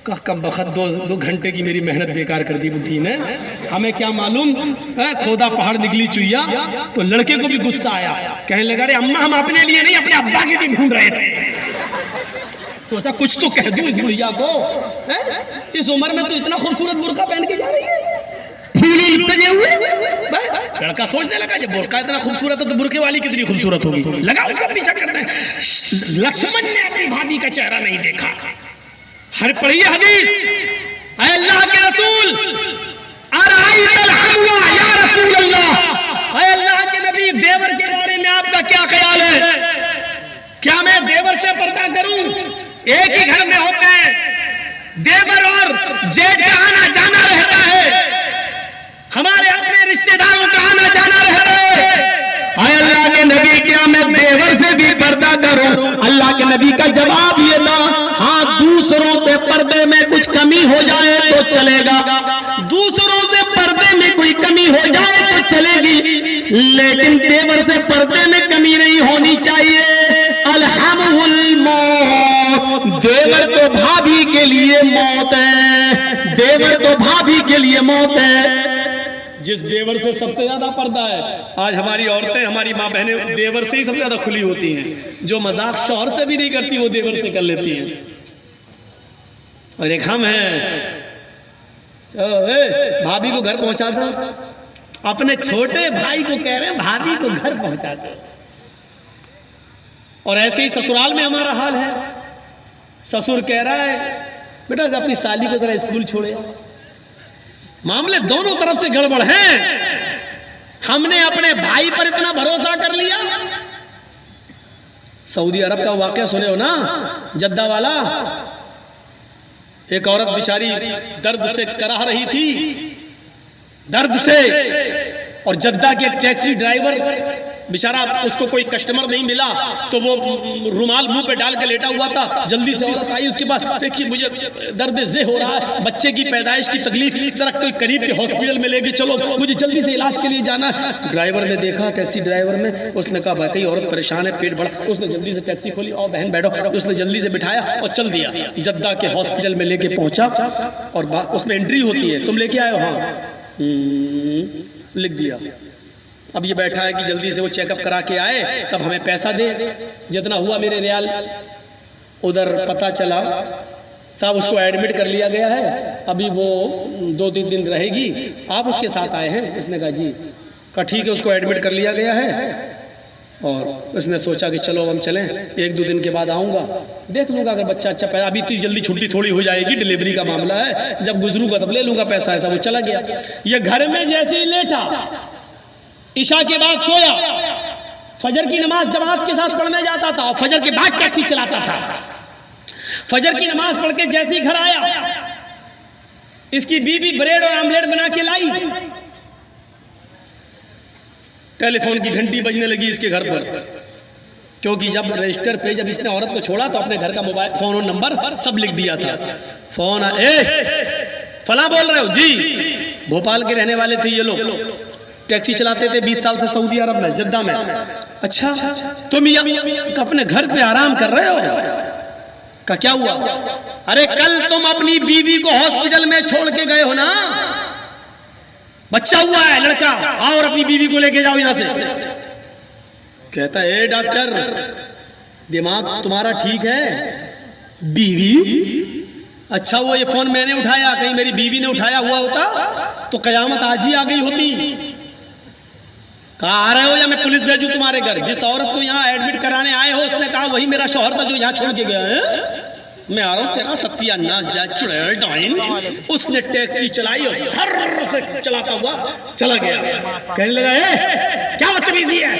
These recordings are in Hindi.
कब बखत दो घंटे की मेरी मेहनत बेकार कर दी बुढ़ी ने। हमें क्या मालूम खोदा पहाड़ निकली चुईया। तो लड़के को भी गुस्सा आया, कहने लगा अरे अम्मा हम अपने लिए नहीं अपने अब्बा के लिए ढूंढ रहे थे। सोचा कुछ तो कह दूं इस बुढ़िया को, इस उम्र में तो इतना खूबसूरत बुर्का पहन के जा रही है, फूल सजे हुए। लड़का सोचने लगा जब बुर्का इतना खूबसूरत है तो बुर्के वाली कितनी खूबसूरत होगी, लगा उसका पीछा करते हैं। लक्ष्मण ने अपनी भाभी का चेहरा नहीं देखा। हर पढ़िए हदीस, अल्लाह के रसूल, या रसूल अल्लाह, अल्लाह के नबी देवर के बारे में आपका क्या ख्याल है? क्या मैं देवर से पर्दा करूं? एक ही घर में होते हैं, देवर और जेठ का आना जाना रहता है, हमारे अपने रिश्तेदारों का आना जाना रहता है। अल्लाह के नबी क्या मैं देवर से भी पर्दा करूं? अल्लाह के नबी का जवाब ये था, हाँ दूसरों से पर्दे में कुछ कमी हो जाए तो चलेगा, दूसरों से पर्दे में कोई कमी हो जाए तो चलेगी, लेकिन देवर से पर्दे में कमी नहीं होनी चाहिए। अलहमुल मौत, देवर तो भाभी के लिए मौत है, देवर तो भाभी के लिए मौत है। जिस देवर से सबसे ज्यादा पर्दा है, आज हमारी औरतें, हमारी माँ बहनें देवर से ही सबसे ज्यादा खुली होती हैं। जो मजाक शौहर से भी नहीं करती वो देवर से कर लेती हैं। और एक हम हैं, भाभी को घर पहुंचा दो, अपने छोटे भाई को कह रहे हैं भाभी को घर पहुंचा दो। और ऐसे ही ससुराल में हमारा हाल है। ससुर कह रहा है बेटा अपनी साली को जरा स्कूल छोड़े। मामले दोनों तरफ से गड़बड़ हैं। हमने अपने भाई पर इतना भरोसा कर लिया। सऊदी अरब का वाकया सुने हो ना, जद्दा वाला। एक औरत बेचारी दर्द से कराह रही थी, दर्द से, और जद्दा के टैक्सी ड्राइवर बेचारा, उसको कोई कस्टमर नहीं मिला तो वो रुमाल मुंह पे डाल के लेटा हुआ था। जल्दी से औरत आई उसके पास, देखिए मुझे दर्द से हो रहा है, बच्चे की पैदाइश की तकलीफ, जरा कोई करीब के हॉस्पिटल में लेके चलो, मुझे जल्दी से इलाज के लिए जाना है। ड्राइवर ने देखा, टैक्सी ड्राइवर ने, उसने कहा भाई औरत परेशान है, पेट बड़ा। उसने जल्दी से टैक्सी खोली, और बहन बैठो, उसने जल्दी से बिठाया और चल दिया। जद्दा के हॉस्पिटल में लेके पहुंचा और उसमें एंट्री होती है, तुम लेके आए हो? हाँ, लिख दिया। अब ये बैठा है कि जल्दी से वो चेकअप करा के आए, तब हमें पैसा दे। जितना हुआ मेरे रियाल, उधर पता चला साहब उसको एडमिट कर लिया गया है, अभी वो 2-3 दिन रहेगी, आप उसके साथ आए हैं? इसने कहा जी। कहा ठीक है, उसको एडमिट कर लिया गया है। और उसने सोचा कि चलो हम चलें, 1-2 दिन के बाद आऊँगा, देख लूँगा अगर बच्चा अच्छा पैदा, अभी इतनी जल्दी छुट्टी थोड़ी हो जाएगी, डिलीवरी का मामला है, जब गुजरूँगा तब ले लूँगा पैसा। ऐसा वो चला गया। ये घर में जैसे ही लेटा, ईशा के बाद सोया, फजर की नमाज जमात के साथ पढ़ने जाता था और फजर के बाद टैक्सी चलाता था। फजर की नमाज पढ़ के जैसे ही घर आया, इसकी बीवी ब्रेड और आमलेट बना के लाई। टेलीफोन की घंटी बजने लगी इसके घर पर, क्योंकि जब रजिस्टर पे जब इसने औरत को छोड़ा तो अपने घर का मोबाइल फोन और नंबर सब लिख दिया था। फोन फला बोल रहे हो जी? भोपाल के रहने वाले थे ये लोग, टैक्सी चलाते थे 20 साल से सऊदी अरब में, जद्दा में। अच्छा तुम अपने घर पे आराम कर रहे हो? का क्या हुआ? अरे कल तुम अपनी बीवी को हॉस्पिटल में छोड़ के गए हो ना, बच्चा हुआ है लड़का, आओ और अपनी बीवी को लेके जाओ यहां से। कहता है डॉक्टर दिमाग तुम्हारा ठीक है? बीवी? अच्छा वो ये फोन मैंने उठाया, कहीं मेरी बीवी ने उठाया हुआ होता तो कयामत आज ही आ गई होती। कहा आ रहे हो या मैं पुलिस भेजूं तुम्हारे घर? जिस औरत को यहाँ एडमिट कराने आए हो उसने कहा वही मेरा शौहर था जो यहाँ छोड़ के गया है। मैं आ रहा हूँ, तेरा सत्यानाश जा चुड़ैल डाइन। उसने टैक्सी चलाई और थर्र से चलाता हुआ चला गया। कहने लगा क्या बदतमीजी है?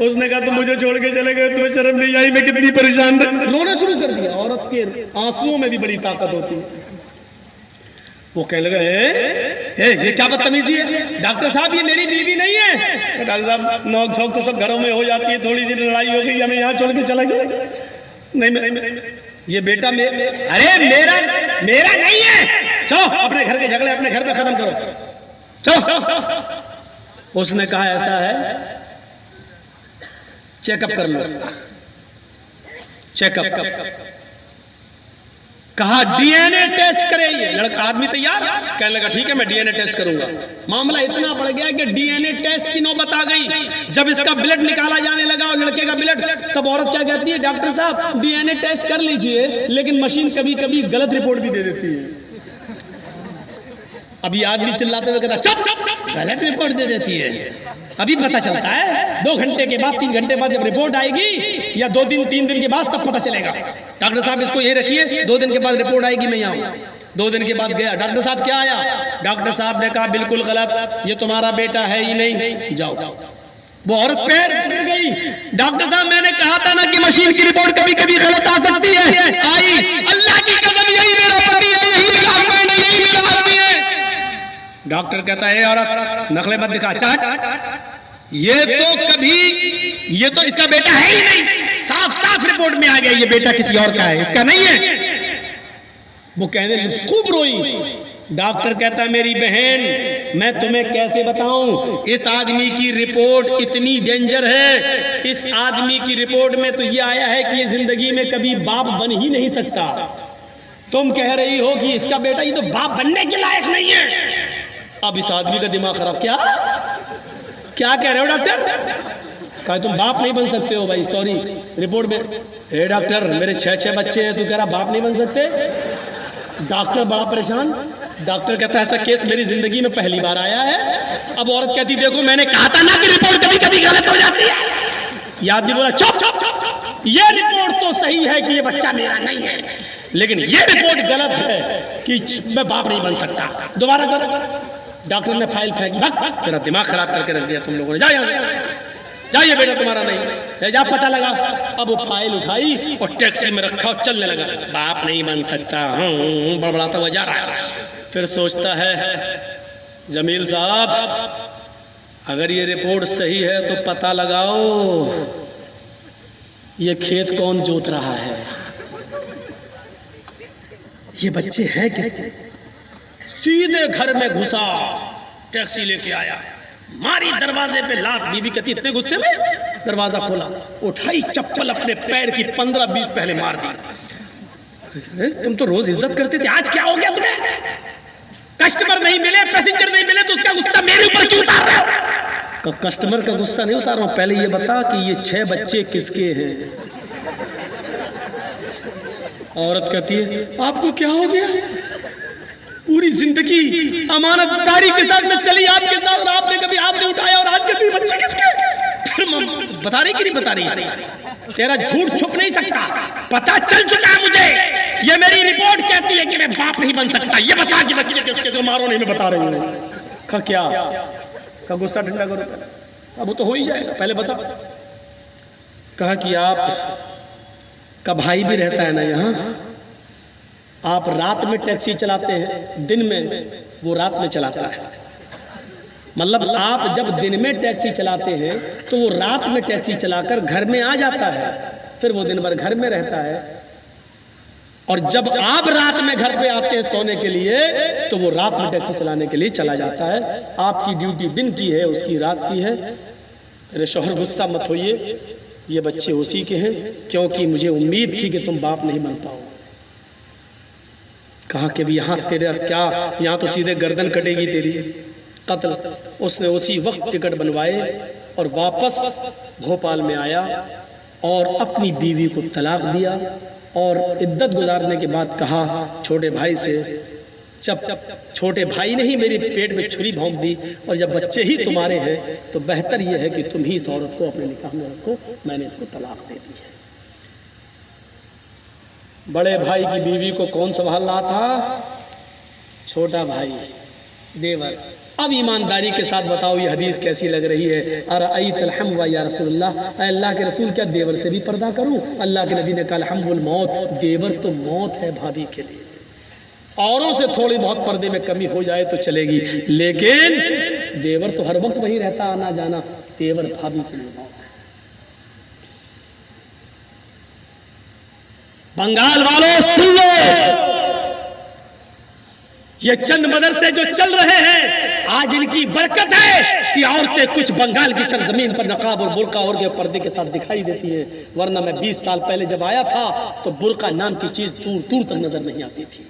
उसने कहा तुम मुझे छोड़ के चले गए, तुम्हें शर्म नहीं आई? मैं कितनी परेशान था। रोना शुरू कर दिया। औरत के आंसुओं में भी बड़ी ताकत होती है। वो कहने लगा ये क्या बदतमीजी है? डॉक्टर साहब ये मेरी बीवी नहीं है। डॉक्टर साहब नोक झोंक तो सब घरों में हो जाती है, थोड़ी सी लड़ाई हो गई, हमें यहाँ छोड़ के चला गया। नहीं ये बेटा अरे मेरा नहीं है। चलो अपने घर के झगड़े अपने घर पे खत्म करो, चलो। उसने कहा ऐसा है चेकअप कर लो। चेकअप कहा डीएनए टेस्ट करे। ये लड़का आदमी तैयार, कहने लगा ठीक है मैं डीएनए टेस्ट करूंगा। मामला इतना बढ़ गया कि डीएनए टेस्ट की नौबत आ गई। जब इसका ब्लड निकाला जाने लगा और लड़के का ब्लड, तब औरत क्या कहती है, डॉक्टर साहब डीएनए टेस्ट कर लीजिए, लेकिन मशीन कभी कभी गलत रिपोर्ट भी दे देती है। अभी आदमी चिल्लाते हुए कहता चुप चुप चुप, गलत रिपोर्ट दे देती है। अभी पता चलता है 2 घंटे के बाद, 3 घंटे बाद जब रिपोर्ट आएगी, या 2 दिन 3 दिन के बाद, तब पता चलेगा। डॉक्टर साहब इसको ये रखिए, 2 दिन के बाद रिपोर्ट आएगी, मैं यहाँ 2 दिन के बाद गया, डॉक्टर साहब क्या आया? डॉक्टर साहब ने कहा बिल्कुल गलत, ये तुम्हारा बेटा है ही नहीं, जाओ। वो औरत पैर गिर गई। डॉक्टर साहब मैंने कहा था ना कि मशीन की रिपोर्ट कभी कभी गलत आ सकती है। आई, अल्लाह की कसम यही मेरा पति है, यही मेरा हस्बैंड है, यही मेरा आदमी है। डॉक्टर कहता है औरत नकले मत दिखा, ये तो इसका बेटा है ही नहीं, साफ साफ रिपोर्ट में आ गया ये बेटा किसी और का है, इसका नहीं है। वो कहने खूब रोई। डॉक्टर कहता है मेरी बहन, मैं तुम्हें कैसे बताऊं, इस आदमी की रिपोर्ट इतनी डेंजर है। इस आदमी की रिपोर्ट में तो ये आया है कि ये जिंदगी में कभी बाप बन ही नहीं सकता। तुम कह रही हो कि इसका बेटा ये तो बाप बनने के लायक नहीं है। अब इस आदमी का दिमाग खराब। क्या कह रहे हो डॉक्टर? कहा तुम बाप नहीं बन सकते हो। भाई सॉरी, रिपोर्ट में, हे डॉक्टर मेरे 6 बच्चे हैं, तू कह रहा बाप नहीं बन सकते? डॉक्टर बड़ा परेशान। डॉक्टर कहता है ऐसा केस मेरी जिंदगी में पहली बार आया है। अब औरत कहती देखो मैंने कहा था ना कि रिपोर्ट कभी कभी गलत हो जाती है। ये आदमी बोला चुप चुप चुप, ये रिपोर्ट तो सही है कि ये बच्चा मेरा नहीं है, लेकिन ये रिपोर्ट गलत है कि मैं बाप नहीं बन सकता। दोबारा करो। डॉक्टर ने फाइल फेंकी, भाग, तेरा दिमाग खराब करके रख दिया तुम लोगों ने, जाइए बेटा तुम्हारा नहीं है, जा पता लगा। अब वो फाइल उठाई और टैक्सी में रखा और चलने लगा। बाप नहीं बन सकता, बड़बड़ाता हुआ जा रहा है। फिर सोचता है जमील साहब अगर ये रिपोर्ट सही है तो पता लगाओ ये खेत कौन जोत रहा है, ये बच्चे हैं किसके। सीधे घर में घुसा, टैक्सी लेके आया, मारी दरवाजे पे लात। बीवी कहती इतने गुस्से में दरवाजा खोला, उठाई चप्पल अपने पैर की 15-20 पहले मार दी। तुम तो रोज इज्जत करते थे, आज क्या हो गया तुम्हें? कस्टमर नहीं मिले, पैसेंजर नहीं मिले तो उसका गुस्सा मेरे ऊपर क्यों उतार रहे हो? कस्टमर का गुस्सा नहीं उतार रहा हूं, पहले ये बता कि ये 6 बच्चे किसके हैं। औरत कहती है आपको क्या हो गया? पूरी जिंदगी अमानतदारी के साथ में चली आपके साथ, और आपने कभी हाथ नहीं उठाया, और आज के बच्चे किसके? फिर बता रही कि नहीं बता रही? तेरा झूठ छुप नहीं सकता, पता चल चुका है मुझे। ये मेरी रिपोर्ट कहती है कि मैं बाप नहीं बन सकता। ये बता कि बच्चे किसके, जो मारो नहीं मैं बता रही हूँ। का क्या का गुस्सा ठंडा करो, अब वो तो हो ही जाएगा, पहले बता। कहा कि आप का भाई भी रहता है ना यहाँ, आप रात में टैक्सी चलाते हैं, दिन में वो रात में चलाता है। मतलब आप जब दिन में टैक्सी चलाते हैं तो वो रात में टैक्सी चलाकर घर में आ जाता है, फिर वो दिन भर घर में रहता है। और जब आप रात में घर पे आते हैं सोने के लिए तो वो रात में टैक्सी चलाने के लिए चला जाता है। आपकी ड्यूटी दिन की है, उसकी रात की है। मेरे शौहर गुस्सा मत होइए, ये बच्चे उसी के हैं, क्योंकि मुझे उम्मीद थी कि तुम बाप नहीं बन पाओ। कहा कि भी यहाँ तेरा क्या, यहाँ तो सीधे गर्दन कटेगी तेरी, कत्ल। उसने उसी वक्त टिकट बनवाए और वापस भोपाल में आया और अपनी बीवी को तलाक दिया। और इद्दत गुजारने के बाद कहा छोटे भाई से, जब छोटे भाई ने ही मेरे पेट में छुरी भोंक दी, और जब बच्चे ही तुम्हारे हैं तो बेहतर यह है कि तुम ही इस औरत को अपने निकाह में रखो, मैंने इसको तलाक दे दी है। बड़े भाई की बीवी को कौन संभाल रहा था? छोटा भाई, देवर। अब ईमानदारी के साथ बताओ ये हदीस कैसी लग रही है? अरअयतल हम्व या रसूलल्लाह, अल्लाह के रसूल क्या देवर से भी पर्दा करूं? अल्लाह के नबी ने कहा हम्वुल मौत, देवर तो मौत है भाभी के लिए। औरों से थोड़ी बहुत पर्दे में कमी हो जाए तो चलेगी, लेकिन देवर तो हर वक्त वहीं रहता, आना जाना। देवर भाभी के लिए मौत है। बंगाल वालों सुन लो, ये चंद मदरसे जो चल रहे हैं आज इनकी बरकत है कि औरतें कुछ बंगाल की सरजमीन पर नकाब और बुर्का और पर्दे के साथ दिखाई देती हैं, वरना मैं 20 साल पहले जब आया था तो बुर्का नाम की चीज दूर दूर तक नजर नहीं आती थी।